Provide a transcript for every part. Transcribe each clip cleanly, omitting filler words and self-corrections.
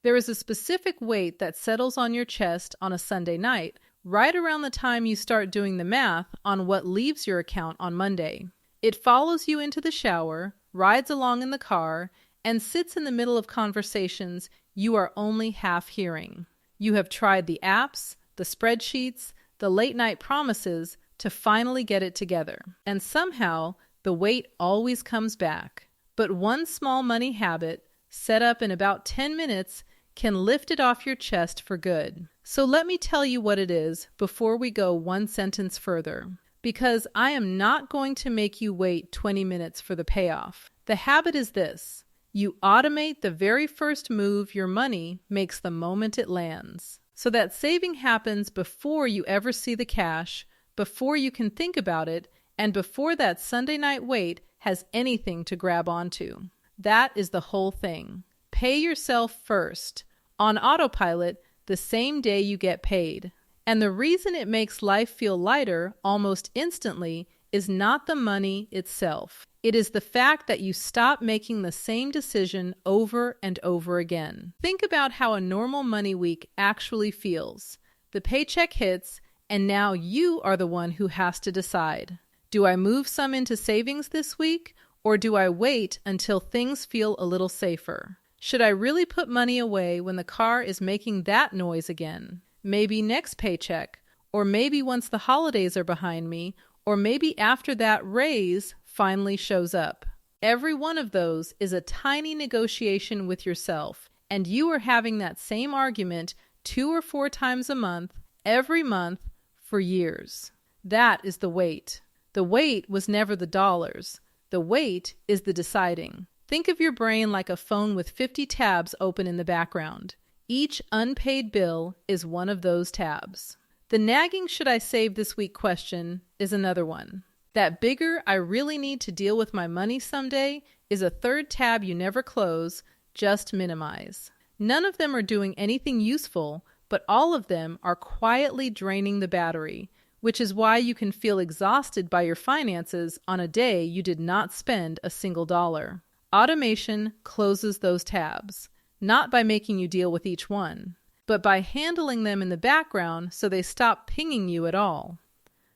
There is a specific weight that settles on your chest on a Sunday night, right around the time you start doing the math on what leaves your account on Monday. It follows you into the shower, rides along in the car, and sits in the middle of conversations you are only half hearing. You have tried the apps, the spreadsheets, the late-night promises to finally get it together. And somehow, the weight always comes back. But one small money habit, set up in about 10 minutes, can lift it off your chest for good. So let me tell you what it is before we go one sentence further, because I am not going to make you wait 20 minutes for the payoff. The habit is this: you automate the very first move your money makes the moment it lands. So that saving happens before you ever see the cash, before you can think about it, and before that Sunday night wait has anything to grab onto. That is the whole thing. Pay yourself first, on autopilot, the same day you get paid. And the reason it makes life feel lighter almost instantly is not the money itself. It is the fact that you stop making the same decision over and over again. Think about how a normal money week actually feels. The paycheck hits, and now you are the one who has to decide. Do I move some into savings this week, or do I wait until things feel a little safer? Should I really put money away when the car is making that noise again? Maybe next paycheck, or maybe once the holidays are behind me, or maybe after that raise finally shows up. Every one of those is a tiny negotiation with yourself, and you are having that same argument 2 or 4 times a month, every month, for years. That is the wait. The wait was never the dollars. The wait is the deciding. Think of your brain like a phone with 50 tabs open in the background. Each unpaid bill is one of those tabs. The nagging should I save this week question is another one. That bigger I really need to deal with my money someday is a third tab you never close, just minimize. None of them are doing anything useful, but all of them are quietly draining the battery, which is why you can feel exhausted by your finances on a day you did not spend a single dollar. Automation closes those tabs, not by making you deal with each one, but by handling them in the background so they stop pinging you at all.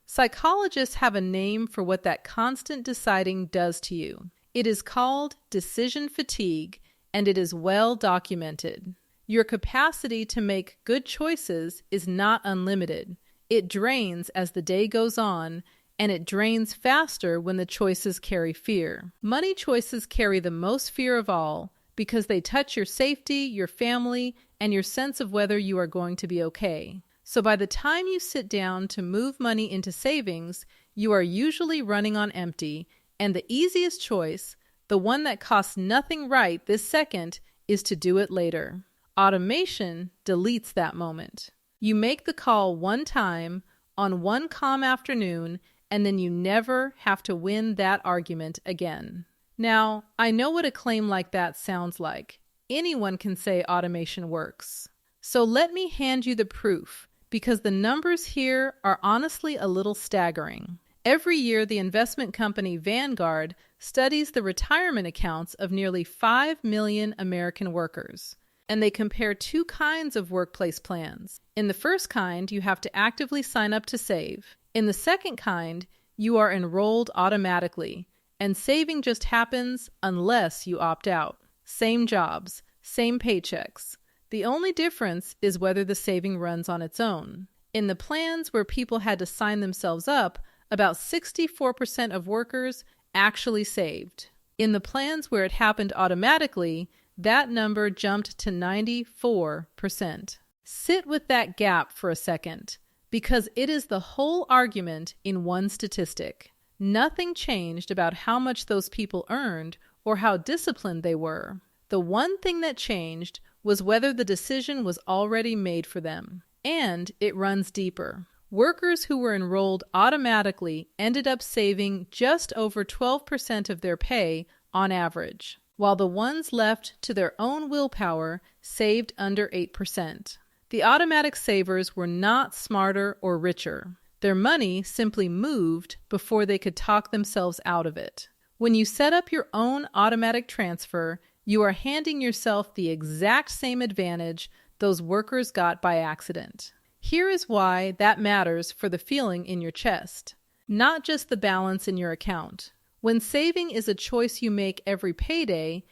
Psychologists have a name for what that constant deciding does to you. It is called decision fatigue, and it is well documented. Your capacity to make good choices is not unlimited. It drains as the day goes on, and it drains faster when the choices carry fear. Money choices carry the most fear of all because they touch your safety, your family, and your sense of whether you are going to be okay. So by the time you sit down to move money into savings, you are usually running on empty, and the easiest choice, the one that costs nothing right this second, is to do it later. Automation deletes that moment. You make the call one time on one calm afternoon, and then you never have to win that argument again. Now, I know what a claim like that sounds like. Anyone can say automation works. So let me hand you the proof, because the numbers here are honestly a little staggering. Every year, the investment company Vanguard studies the retirement accounts of nearly 5 million American workers, and they compare 2 kinds of workplace plans. In the first kind, you have to actively sign up to save. In the second kind, you are enrolled automatically, and saving just happens unless you opt out. Same jobs, same paychecks. The only difference is whether the saving runs on its own. In the plans where people had to sign themselves up, about 64% of workers actually saved. In the plans where it happened automatically, that number jumped to 94%. Sit with that gap for a second, because it is the whole argument in one statistic. Nothing changed about how much those people earned or how disciplined they were. The one thing that changed was whether the decision was already made for them. And it runs deeper. Workers who were enrolled automatically ended up saving just over 12% of their pay on average, while the ones left to their own willpower saved under 8%. The automatic savers were not smarter or richer. Their money simply moved before they could talk themselves out of it. When you set up your own automatic transfer, You are handing yourself the exact same advantage those workers got by accident. Here is why that matters for the feeling in your chest, not just the balance in your account. When saving is a choice you make every payday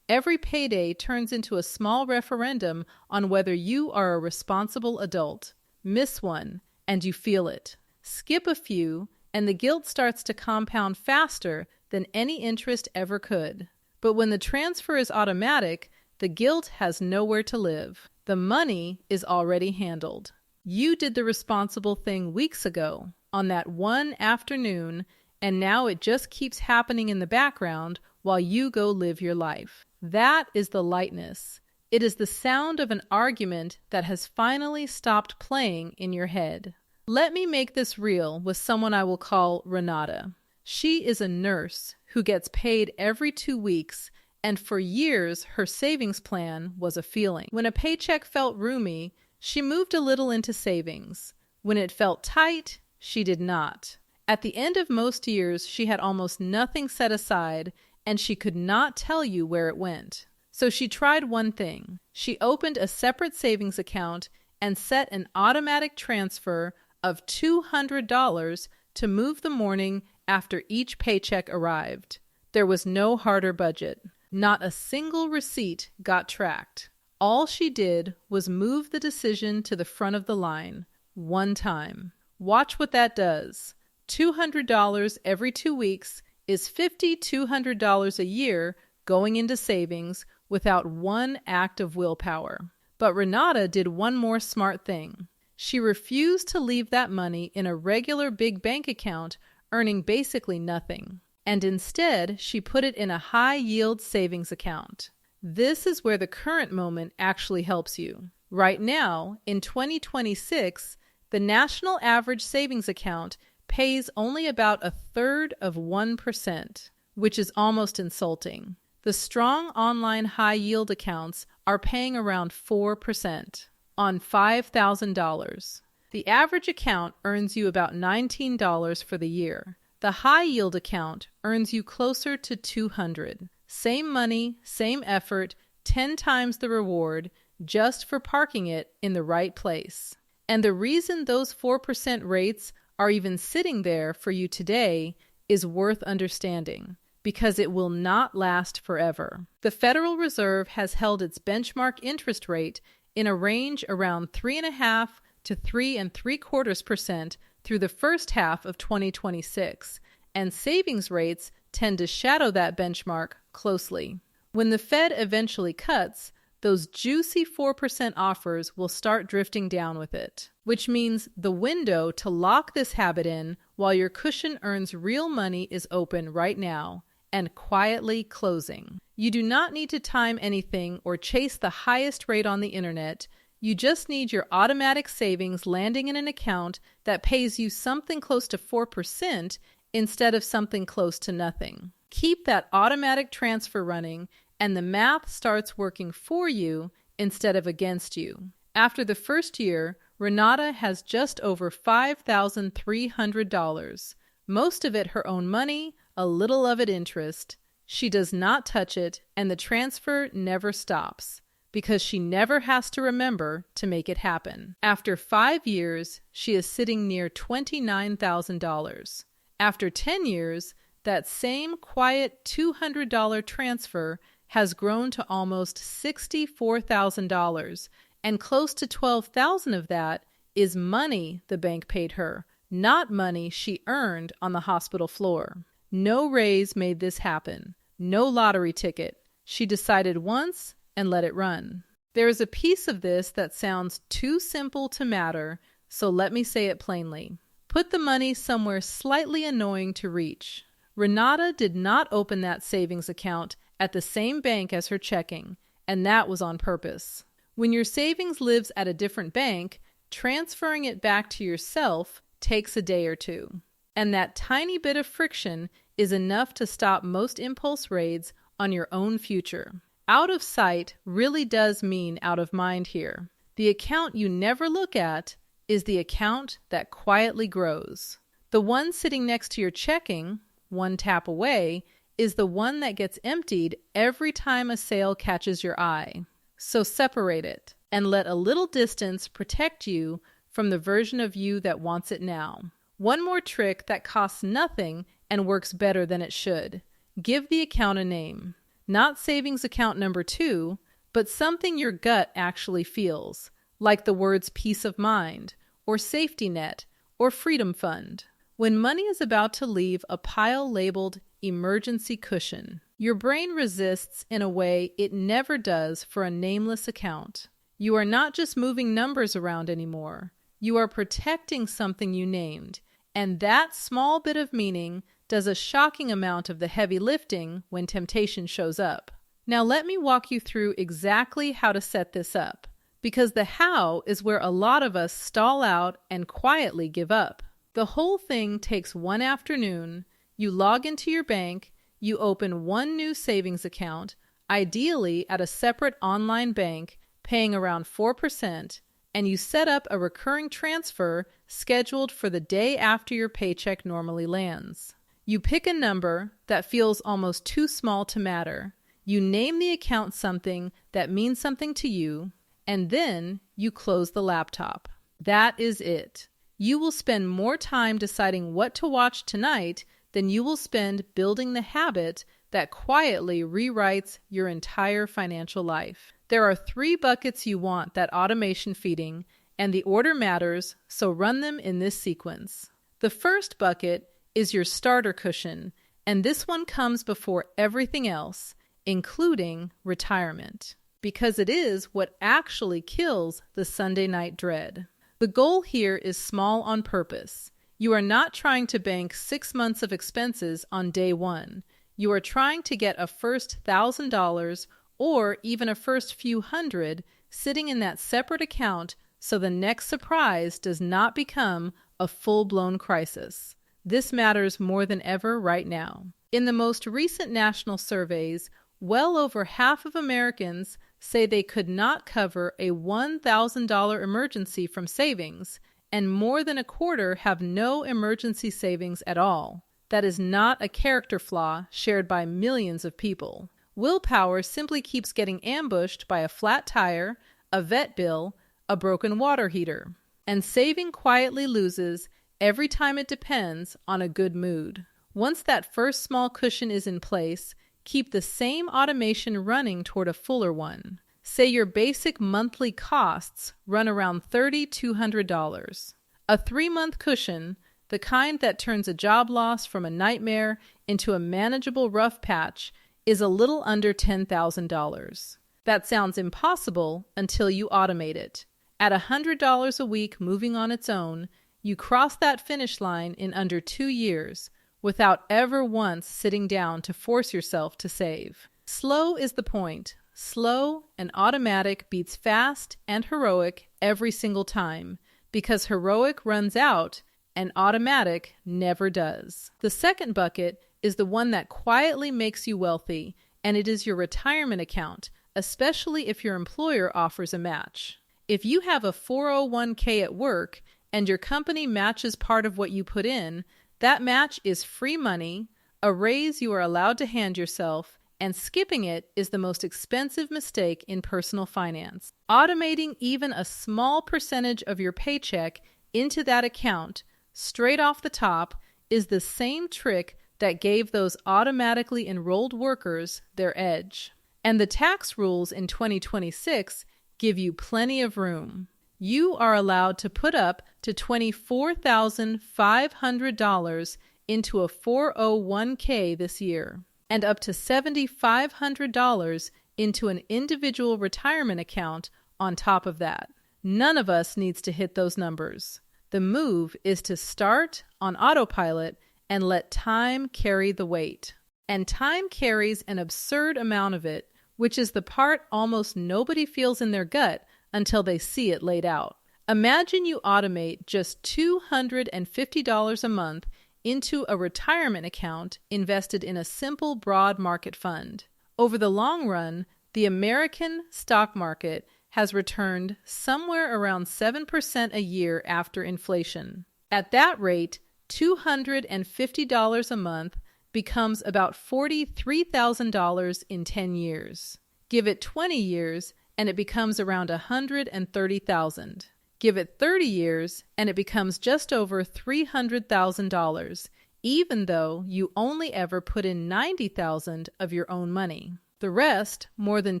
turns into a small referendum on whether you are a responsible adult. Miss one, and you feel it. Skip a few, and the guilt starts to compound faster than any interest ever could. But when the transfer is automatic, the guilt has nowhere to live. The money is already handled. You did the responsible thing weeks ago, on that one afternoon, and now it just keeps happening in the background while you go live your life. That is the lightness. It is the sound of an argument that has finally stopped playing in your head. Let me make this real with someone I will call Ranata. She is a nurse who gets paid every 2 weeks, and for years her savings plan was a feeling. When a paycheck felt roomy, she moved a little into savings. When it felt tight, she did not. At the end of most years, she had almost nothing set aside, and she could not tell you where it went. So she tried one thing. She opened a separate savings account and set an automatic transfer of $200 to move the morning after each paycheck arrived. There was no harder budget. Not a single receipt got tracked. All she did was move the decision to the front of the line, one time. Watch what that does. $200 every 2 weeks is $5,200 a year going into savings without one act of willpower. But Ranata did one more smart thing. She refused to leave that money in a regular big bank account earning basically nothing. And instead, she put it in a high-yield savings account. This is where the current moment actually helps you. Right now, in 2026, the national average savings account pays only about 1/3 of 1%, which is almost insulting. The strong online high-yield accounts are paying around 4% on $5,000. The average account earns you about $19 for the year. The high-yield account earns you closer to $200. Same money, same effort, 10 times the reward, just for parking it in the right place. And the reason those 4% rates are even sitting there for you today is worth understanding, because it will not last forever. The Federal Reserve has held its benchmark interest rate in a range around 3.5% to 3.75% through the first half of 2026, and savings rates tend to shadow that benchmark closely. When the Fed eventually cuts, those juicy 4% offers will start drifting down with it, which means the window to lock this habit in while your cushion earns real money is open right now and quietly closing. You do not need to time anything or chase the highest rate on the internet. You just need your automatic savings landing in an account that pays you something close to 4% instead of something close to nothing. Keep that automatic transfer running, and the math starts working for you instead of against you. After the first year, Ranata has just over $5,300. Most of it her own money, a little of it interest. She does not touch it, and the transfer never stops, because she never has to remember to make it happen. After 5 years, she is sitting near $29,000. After 10 years, that same quiet $200 transfer has grown to almost $64,000, and close to $12,000 of that is money the bank paid her, not money she earned on the hospital floor. No raise made this happen. No lottery ticket. She decided once and let it run. There is a piece of this that sounds too simple to matter, so let me say it plainly. Put the money somewhere slightly annoying to reach. Ranata did not open that savings account at the same bank as her checking, and that was on purpose. When your savings lives at a different bank, transferring it back to yourself takes a day or two. And that tiny bit of friction is enough to stop most impulse raids on your own future. Out of sight really does mean out of mind here. The account you never look at is the account that quietly grows. The one sitting next to your checking, one tap away, is the one that gets emptied every time a sale catches your eye. So separate it and let a little distance protect you from the version of you that wants it now. One more trick that costs nothing and works better than it should. Give the account a name. Not savings account number 2, but something your gut actually feels, like the words peace of mind, or safety net, or freedom fund. When money is about to leave a pile labeled emergency cushion, your brain resists in a way it never does for a nameless account. You are not just moving numbers around anymore. You are protecting something you named, and that small bit of meaning does a shocking amount of the heavy lifting when temptation shows up. Now let me walk you through exactly how to set this up, because the how is where a lot of us stall out and quietly give up. The whole thing takes one afternoon. You log into your bank, you open one new savings account, ideally at a separate online bank, paying around 4%, and you set up a recurring transfer scheduled for the day after your paycheck normally lands. You pick a number that feels almost too small to matter. You name the account something that means something to you, and then you close the laptop. That is it. You will spend more time deciding what to watch tonight than you will spend building the habit that quietly rewrites your entire financial life. There are 3 buckets you want that automation feeding, and the order matters, so run them in this sequence. The first bucket is your starter cushion, and this one comes before everything else, including retirement, because it is what actually kills the Sunday night dread. The goal here is small on purpose. You are not trying to bank 6 months of expenses on day 1. You are trying to get a first $1,000 or even a first few hundred sitting in that separate account so the next surprise does not become a full-blown crisis. This matters more than ever right now. In the most recent national surveys, well over half of Americans say they could not cover a $1,000 emergency from savings, and more than a quarter have no emergency savings at all. That is not a character flaw shared by millions of people. Willpower simply keeps getting ambushed by a flat tire, a vet bill, a broken water heater. And saving quietly loses every time it depends on a good mood. Once that first small cushion is in place, keep the same automation running toward a fuller one. Say your basic monthly costs run around $3,200. A 3-month cushion, the kind that turns a job loss from a nightmare into a manageable rough patch, is a little under $10,000. That sounds impossible until you automate it. At $100 a week moving on its own, you cross that finish line in under 2 years without ever once sitting down to force yourself to save. Slow is the point. Slow and automatic beats fast and heroic every single time, because heroic runs out and automatic never does. The second bucket is the one that quietly makes you wealthy, and it is your retirement account, especially if your employer offers a match. If you have a 401k at work and your company matches part of what you put in, that match is free money, a raise you are allowed to hand yourself, and skipping it is the most expensive mistake in personal finance. Automating even a small percentage of your paycheck into that account, straight off the top, is the same trick that gave those automatically enrolled workers their edge. And the tax rules in 2026 give you plenty of room. You are allowed to put up to $24,500 into a 401k this year, and up to $7,500 into an individual retirement account on top of that. None of us needs to hit those numbers. The move is to start on autopilot and let time carry the weight. And time carries an absurd amount of it, which is the part almost nobody feels in their gut until they see it laid out. Imagine you automate just $250 a month into a retirement account invested in a simple broad market fund. Over the long run, the American stock market has returned somewhere around 7% a year after inflation. At that rate, $250 a month becomes about $43,000 in 10 years. Give it 20 years and it becomes around $130,000. Give it 30 years and it becomes just over $300,000, even though you only ever put in $90,000 of your own money. The rest, more than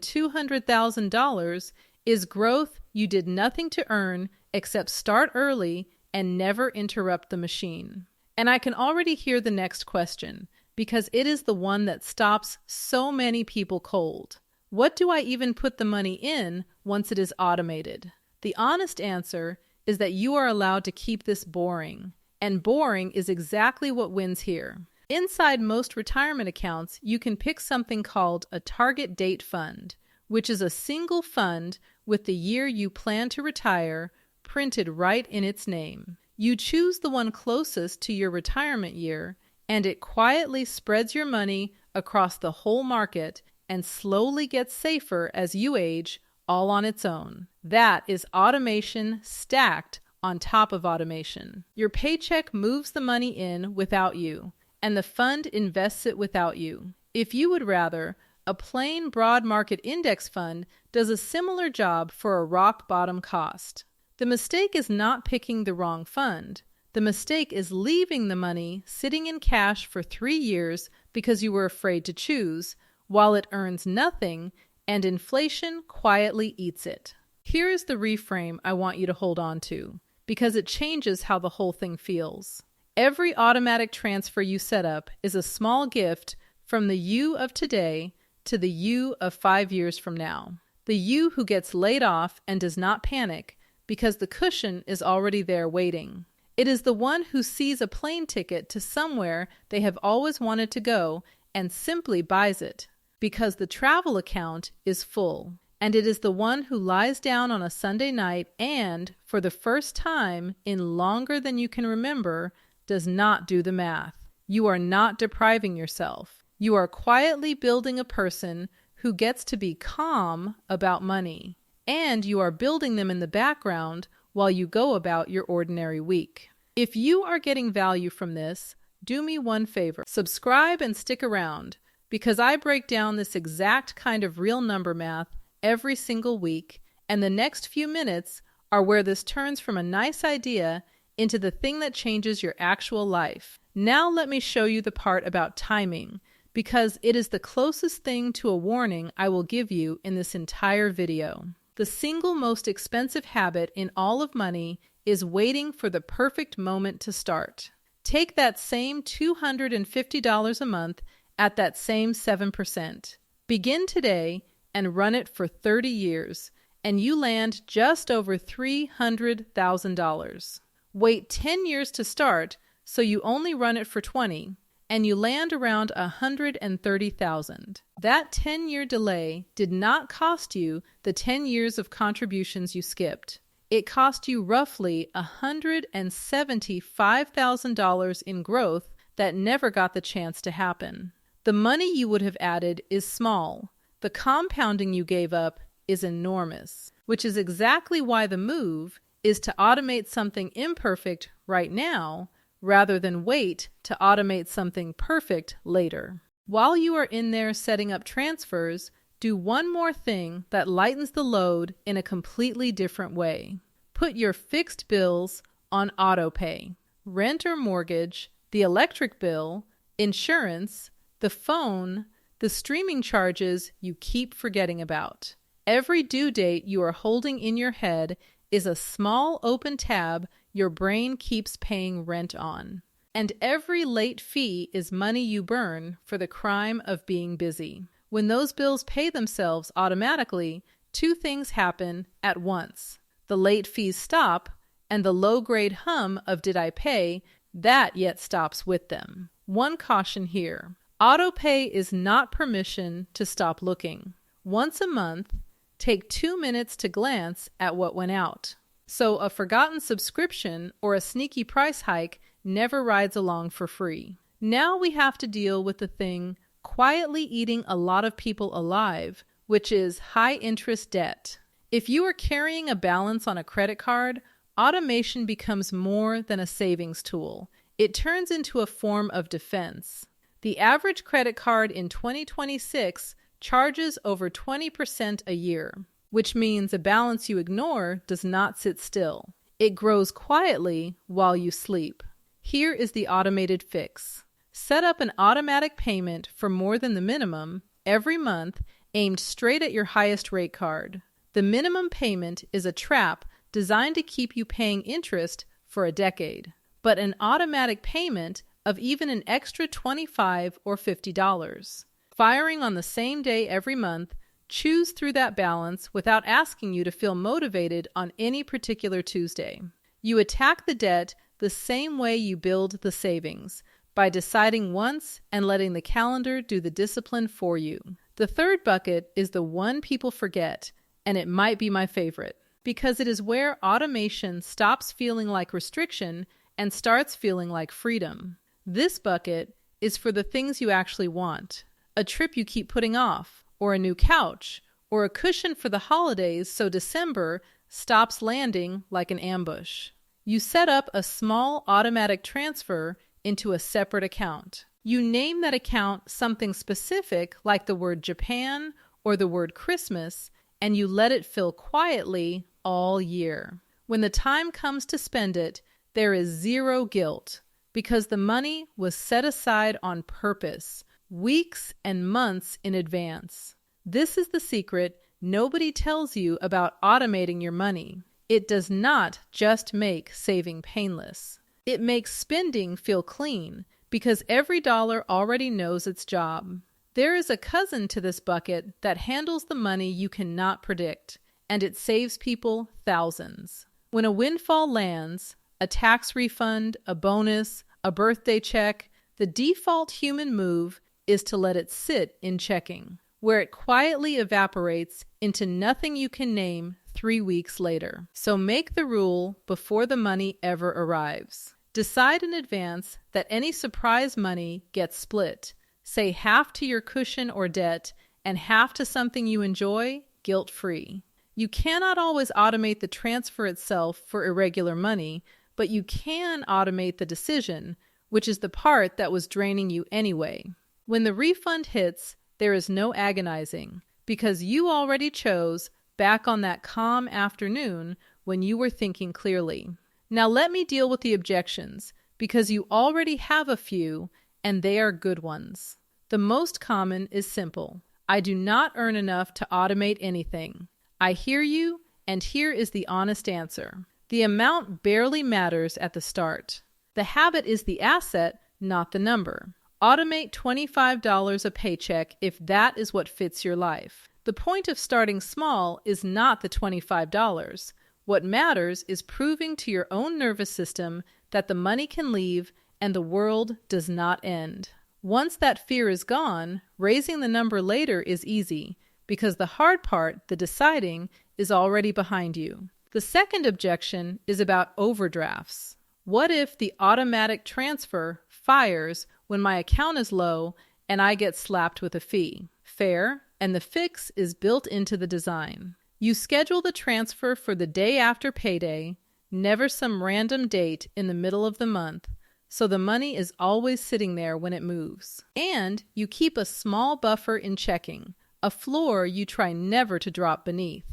$200,000, is growth you did nothing to earn except start early and never interrupt the machine. And I can already hear the next question, because it is the one that stops so many people cold. What do I even put the money in once it is automated? The honest answer is that you are allowed to keep this boring, and boring is exactly what wins here. Inside most retirement accounts, you can pick something called a target date fund, which is a single fund with the year you plan to retire printed right in its name. You choose the one closest to your retirement year, and it quietly spreads your money across the whole market and slowly gets safer as you age, all on its own. That is automation stacked on top of automation. Your paycheck moves the money in without you, and the fund invests it without you. If you would rather, a plain broad market index fund does a similar job for a rock bottom cost. The mistake is not picking the wrong fund. The mistake is leaving the money sitting in cash for 3 years because you were afraid to choose, while it earns nothing and inflation quietly eats it. Here is the reframe I want you to hold on to, because it changes how the whole thing feels. Every automatic transfer you set up is a small gift from the you of today to the you of 5 years from now. The you who gets laid off and does not panic because the cushion is already there waiting. It is the one who sees a plane ticket to somewhere they have always wanted to go and simply buys it because the travel account is full. And it is the one who lies down on a Sunday night and, for the first time in longer than you can remember, does not do the math. You are not depriving yourself. You are quietly building a person who gets to be calm about money, and you are building them in the background while you go about your ordinary week. If you are getting value from this, do me one favor. Subscribe and stick around, because I break down this exact kind of real number math every single week, and the next few minutes are where this turns from a nice idea into the thing that changes your actual life. Now let me show you the part about timing, because it is the closest thing to a warning I will give you in this entire video. The single most expensive habit in all of money is waiting for the perfect moment to start. Take that same $250 a month at that same 7%. Begin today and run it for 30 years, and you land just over $300,000. Wait 10 years to start, so you only run it for 20, and you land around $130,000. That 10-year delay did not cost you the 10 years of contributions you skipped. It cost you roughly $175,000 in growth that never got the chance to happen. The money you would have added is small. The compounding you gave up is enormous, which is exactly why the move is to automate something imperfect right now rather than wait to automate something perfect later. While you are in there setting up transfers, do one more thing that lightens the load in a completely different way. Put your fixed bills on auto pay. Rent or mortgage, the electric bill, insurance, the phone, the streaming charges you keep forgetting about. Every due date you are holding in your head is a small open tab your brain keeps paying rent on. And every late fee is money you burn for the crime of being busy. When those bills pay themselves automatically, two things happen at once. The late fees stop, and the low-grade hum of did I pay, that yet stops with them. One caution here. Autopay is not permission to stop looking. Once a month, take 2 minutes to glance at what went out. So a forgotten subscription or a sneaky price hike never rides along for free. Now we have to deal with the thing quietly eating a lot of people alive, which is high-interest debt. If you are carrying a balance on a credit card, automation becomes more than a savings tool. It turns into a form of defense. The average credit card in 2026 charges over 20% a year, which means a balance you ignore does not sit still. It grows quietly while you sleep. Here is the automated fix. Set up an automatic payment for more than the minimum every month aimed straight at your highest rate card. The minimum payment is a trap designed to keep you paying interest for a decade, but an automatic payment of even an extra $25 or $50. Firing on the same day every month, chews through that balance without asking you to feel motivated on any particular Tuesday. You attack the debt the same way you build the savings, by deciding once and letting the calendar do the discipline for you. The third bucket is the one people forget, and it might be my favorite, because it is where automation stops feeling like restriction and starts feeling like freedom. This bucket is for the things you actually want. A trip you keep putting off, or a new couch, or a cushion for the holidays so December stops landing like an ambush. You set up a small automatic transfer into a separate account. You name that account something specific like the word Japan or the word Christmas, and you let it fill quietly all year. When the time comes to spend it, there is zero guilt because the money was set aside on purpose, weeks and months in advance. This is the secret nobody tells you about automating your money. It does not just make saving painless. It makes spending feel clean because every dollar already knows its job. There is a cousin to this bucket that handles the money you cannot predict, and it saves people thousands. When a windfall lands, a tax refund, a bonus, a birthday check, the default human move is to let it sit in checking, where it quietly evaporates into nothing you can name 3 weeks later. So make the rule before the money ever arrives. Decide in advance that any surprise money gets split. Say half to your cushion or debt and half to something you enjoy, guilt-free. You cannot always automate the transfer itself for irregular money, but you can automate the decision, which is the part that was draining you anyway. When the refund hits, there is no agonizing, because you already chose back on that calm afternoon when you were thinking clearly. Now let me deal with the objections, because you already have a few, and they are good ones. The most common is simple. I do not earn enough to automate anything. I hear you, and here is the honest answer. The amount barely matters at the start. The habit is the asset, not the number. Automate $25 a paycheck if that is what fits your life. The point of starting small is not the $25. What matters is proving to your own nervous system that the money can leave and the world does not end. Once that fear is gone, raising the number later is easy because the hard part, the deciding, is already behind you. The second objection is about overdrafts. What if the automatic transfer fires when my account is low and I get slapped with a fee? Fair, and the fix is built into the design. You schedule the transfer for the day after payday, never some random date in the middle of the month, so the money is always sitting there when it moves. And you keep a small buffer in checking, a floor you try never to drop beneath.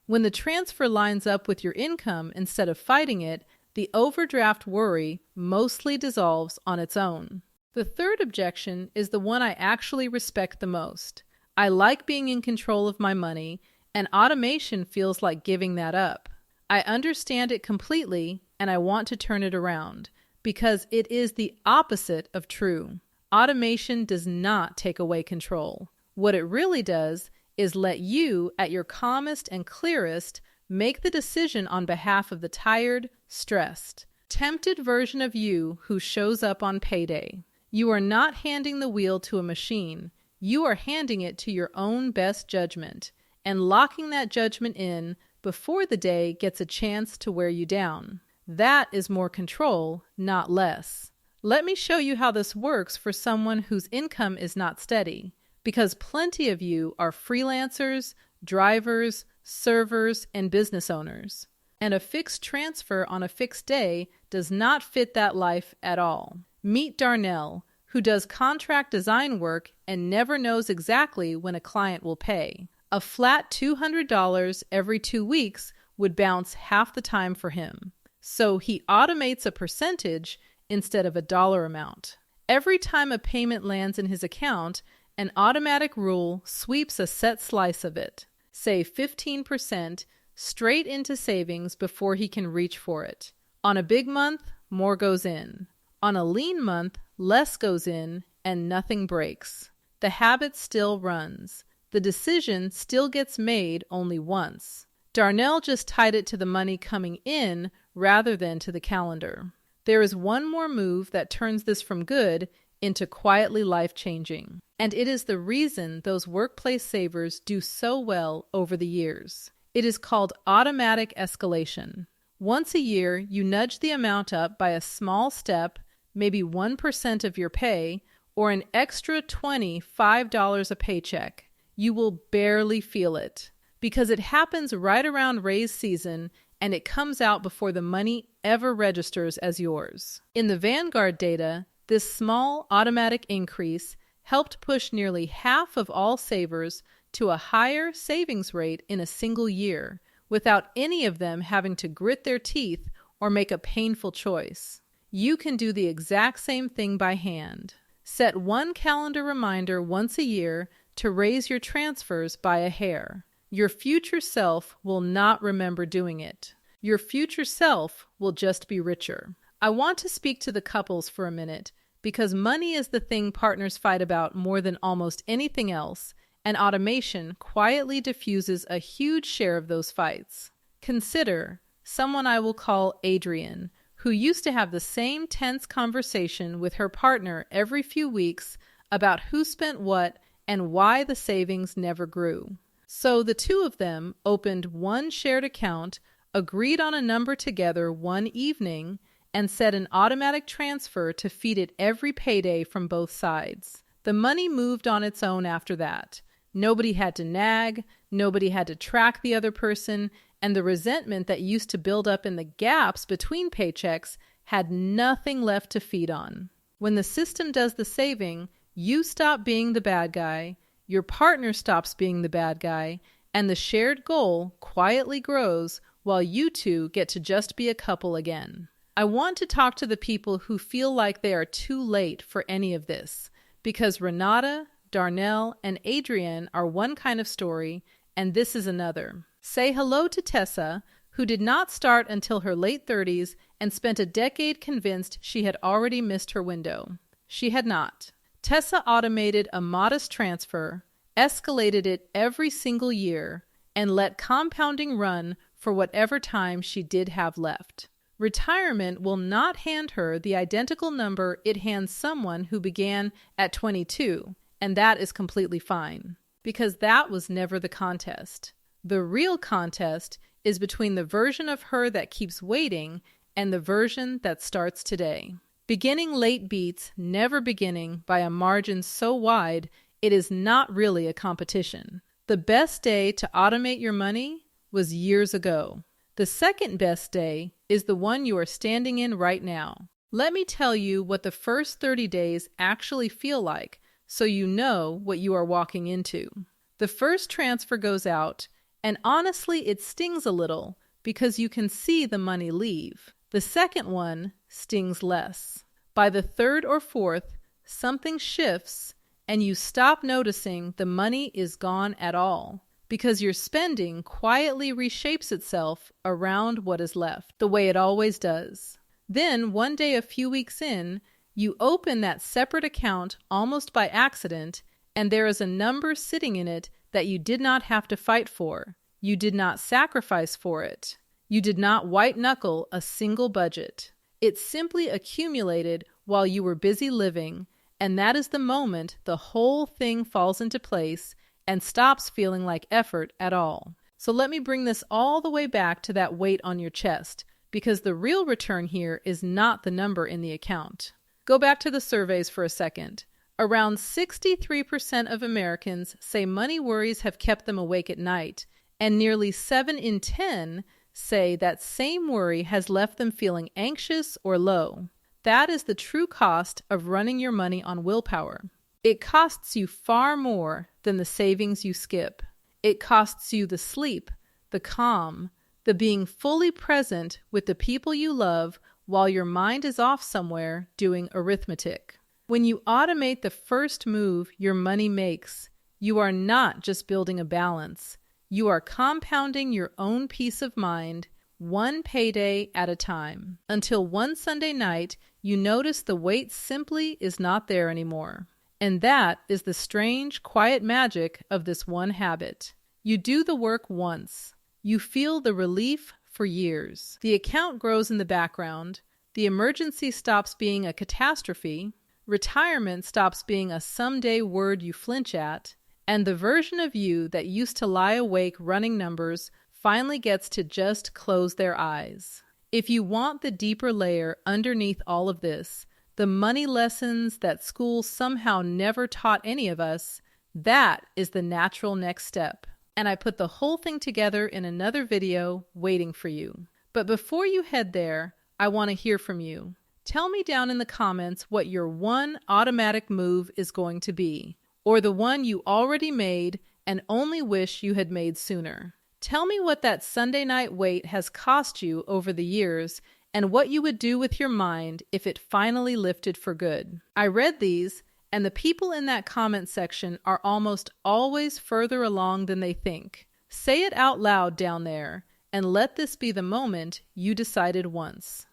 When the transfer lines up with your income instead of fighting it, the overdraft worry mostly dissolves on its own. The third objection is the one I actually respect the most. I like being in control of my money, and automation feels like giving that up. I understand it completely, and I want to turn it around, because it is the opposite of true. Automation does not take away control. What it really does is let you, at your calmest and clearest, make the decision on behalf of the tired, stressed, tempted version of you who shows up on payday. You are not handing the wheel to a machine. You are handing it to your own best judgment and locking that judgment in before the day gets a chance to wear you down. That is more control, not less. Let me show you how this works for someone whose income is not steady, because plenty of you are freelancers, drivers, servers, and business owners. And a fixed transfer on a fixed day does not fit that life at all. Meet Darnell, who does contract design work and never knows exactly when a client will pay. A flat $200 every 2 weeks would bounce half the time for him. So he automates a percentage instead of a dollar amount. Every time a payment lands in his account, an automatic rule sweeps a set slice of it, say 15%, straight into savings before he can reach for it. On a big month, more goes in. On a lean month, less goes in and nothing breaks. The habit still runs. The decision still gets made only once. Darnell just tied it to the money coming in rather than to the calendar. There is one more move that turns this from good into quietly life-changing. And it is the reason those workplace savers do so well over the years. It is called automatic escalation. Once a year, you nudge the amount up by a small step, maybe 1% of your pay, or an extra $25 a paycheck. You will barely feel it because it happens right around raise season and it comes out before the money ever registers as yours. In the Vanguard data, this small automatic increase helped push nearly half of all savers to a higher savings rate in a single year without any of them having to grit their teeth or make a painful choice. You can do the exact same thing by hand. Set one calendar reminder once a year to raise your transfers by a hair. Your future self will not remember doing it. Your future self will just be richer. I want to speak to the couples for a minute because money is the thing partners fight about more than almost anything else, and automation quietly diffuses a huge share of those fights. Consider someone I will call Adrienne, who used to have the same tense conversation with her partner every few weeks about who spent what and why the savings never grew. So the two of them opened one shared account, agreed on a number together one evening, and set an automatic transfer to feed it every payday from both sides. The money moved on its own after that. Nobody had to nag, nobody had to track the other person, and the resentment that used to build up in the gaps between paychecks had nothing left to feed on. When the system does the saving, you stop being the bad guy, your partner stops being the bad guy, and the shared goal quietly grows while you two get to just be a couple again. I want to talk to the people who feel like they are too late for any of this, because Ranata, Darnell, and Adrienne are one kind of story, and this is another. Say hello to Tessa, who did not start until her late 30s and spent a decade convinced she had already missed her window. She had not. Tessa automated a modest transfer, escalated it every single year, and let compounding run for whatever time she did have left. Retirement will not hand her the identical number it hands someone who began at 22, and that is completely fine, because that was never the contest. The real contest is between the version of her that keeps waiting and the version that starts today. Beginning late beats never beginning by a margin so wide it is not really a competition. The best day to automate your money was years ago. The second best day is the one you are standing in right now. Let me tell you what the first 30 days actually feel like so you know what you are walking into. The first transfer goes out, and honestly it stings a little because you can see the money leave. The second one stings less. By the third or fourth, something shifts and you stop noticing the money is gone at all because your spending quietly reshapes itself around what is left, the way it always does. Then one day a few weeks in, you open that separate account almost by accident, and there is a number sitting in it that you did not have to fight for. You did not sacrifice for it. You did not white-knuckle a single budget. It simply accumulated while you were busy living, and that is the moment the whole thing falls into place and stops feeling like effort at all. So let me bring this all the way back to that weight on your chest, because the real return here is not the number in the account. Go back to the surveys for a second. Around 63% of Americans say money worries have kept them awake at night, and nearly 7 in 10 say that same worry has left them feeling anxious or low. That is the true cost of running your money on willpower. It costs you far more than the savings you skip. It costs you the sleep, the calm, the being fully present with the people you love while your mind is off somewhere doing arithmetic. When you automate the first move your money makes, you are not just building a balance. You are compounding your own peace of mind, one payday at a time, until one Sunday night you notice the weight simply is not there anymore. And that is the strange, quiet magic of this one habit. You do the work once. You feel the relief for years. The account grows in the background. The emergency stops being a catastrophe. Retirement stops being a someday word you flinch at. And the version of you that used to lie awake running numbers finally gets to just close their eyes. If you want the deeper layer underneath all of this, the money lessons that school somehow never taught any of us, that is the natural next step. And I put the whole thing together in another video waiting for you. But before you head there, I want to hear from you. Tell me down in the comments what your one automatic move is going to be, or the one you already made and only wish you had made sooner. Tell me what that Sunday night wait has cost you over the years and what you would do with your mind if it finally lifted for good. I read these, and the people in that comment section are almost always further along than they think. Say it out loud down there, and let this be the moment you decided once.